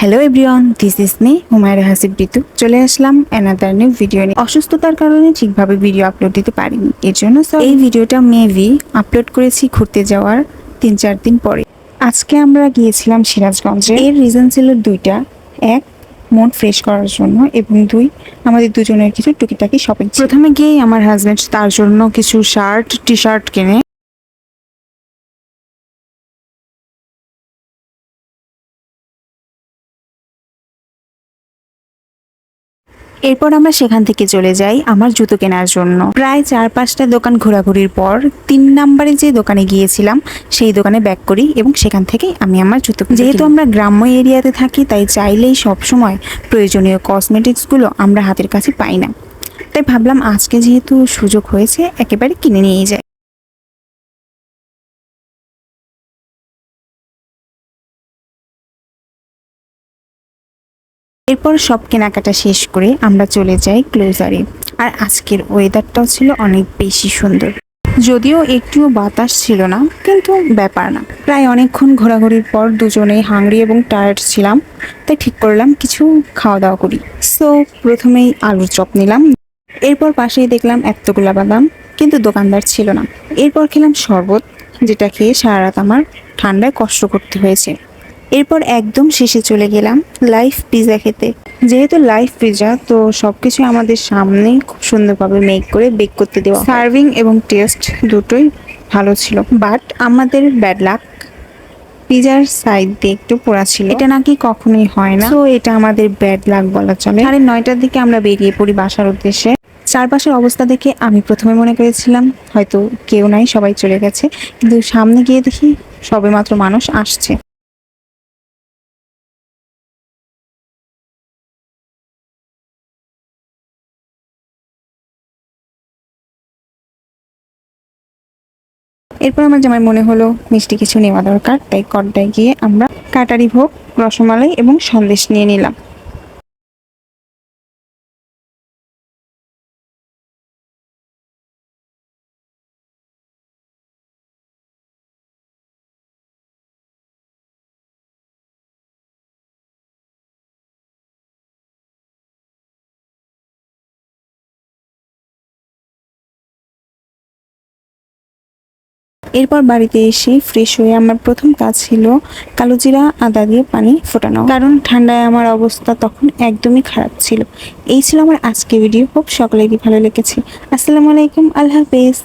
Hello everyone, this is me Humaira Hasib Ritu. চলে আসলাম another new video নিয়ে। অসুস্থতার কারণে ঠিকভাবে ভিডিও আপলোড দিতে পারিনি, এর জন্য এই ভিডিওটা মেবি আপলোড করেছি ঘুরতে যাওয়ার 3-4 দিন পরে। আজকে আমরা গিয়েছিলাম সিরাজগঞ্জে। এর রিজন ছিল দুইটা: এক, মন ফ্রেশ করার জন্য, এবং দুই, আমাদের দুজনের কিছু টুকিটাকি শপিং। প্রথমে গিয়েই আমার হাজব্যান্ড তার জন্য কিছু শার্ট টি শার্ট কেনে। এরপর আমরা সেখান থেকে চলে যাই আমার জুতো কেনার জন্য। প্রায় 4-5টা দোকান ঘোরাঘুরির পর 3 নম্বরে যে দোকানে গিয়েছিলাম সেই দোকানে ব্যাক করি এবং সেখান থেকেই আমি আমার জুতো কিনি। যেহেতু আমরা গ্রাম্য এরিয়াতে থাকি, তাই চাইলেই সবসময় প্রয়োজনীয় কসমেটিক্সগুলো আমরা হাতের কাছে পাই না। তাই ভাবলাম আজকে যেহেতু সুযোগ হয়েছে একেবারে কিনে নিয়েই যাই। এরপর সব কেনাকাটা শেষ করে আমরা চলে যাই ক্লোজারে। আর আজকের ওয়েদারটাও ছিল অনেক বেশি সুন্দর, যদিও একটুও বাতাস ছিল না, কিন্তু ব্যাপার না। প্রায় অনেকক্ষণ ঘোরাঘুরির পর দুজনেই হাংরি এবং টায়ার্ড ছিলাম, তাই ঠিক করলাম কিছু খাওয়া দাওয়া করি। সো প্রথমেই আলুর চপ নিলাম। এরপর পাশেই দেখলাম এতগুলা বাদাম, কিন্তু দোকানদার ছিল না। এরপর খেলাম শরবত, যেটা খেয়ে সারা রাত আমার ঠান্ডায় কষ্ট করতে হয়েছে। এরপর একদম শেষে চলে গেলাম লাইভ পিৎজা খেতে। যেহেতু লাইভ পিৎজা, তো সবকিছু আমাদের সামনেই খুব সুন্দরভাবে মেক করে বেক করতে দেওয়া। সার্ভিং এবং টেস্ট দুটোই ভালো ছিল, বাট আমাদের ব্যাড লাক, পিৎজার সাইড দিয়ে একটু পোড়া ছিল। এটা নাকি কখনোই হয় না, তো এটা আমাদের ব্যাড লাক বলা চলে। 9:30টার দিকে আমরা বেরিয়ে পড়ি বাসার উদ্দেশ্যে। চারপাশের অবস্থা দেখে আমি প্রথমে মনে করেছিলাম হয়তো কেউ নাই, সবাই চলে গেছে, কিন্তু সামনে গিয়ে দেখি সবেমাত্র মানুষ আসছে। এরপর আমার জামাই মনে হলো মিষ্টি কিছু নেওয়া দরকার, তাই কড্ডায় গিয়ে আমরা কাটারি ভোগ, রসমালাই এবং সন্দেশ নিয়ে নিলাম। এরপর বাড়িতে এসে ফ্রেশ হয়ে আমার প্রথম কাজ ছিল কালোজিরা আদা দিয়ে পানি ফোটানো, কারণ ঠান্ডায় আমার অবস্থা তখন একদমই খারাপ ছিল। এই ছিল আমার আজকে ভিডিও। হোপ সকলেরই ভালো লেগেছে। আসসালামু আলাইকুম, আল্লাহ হাফেজ।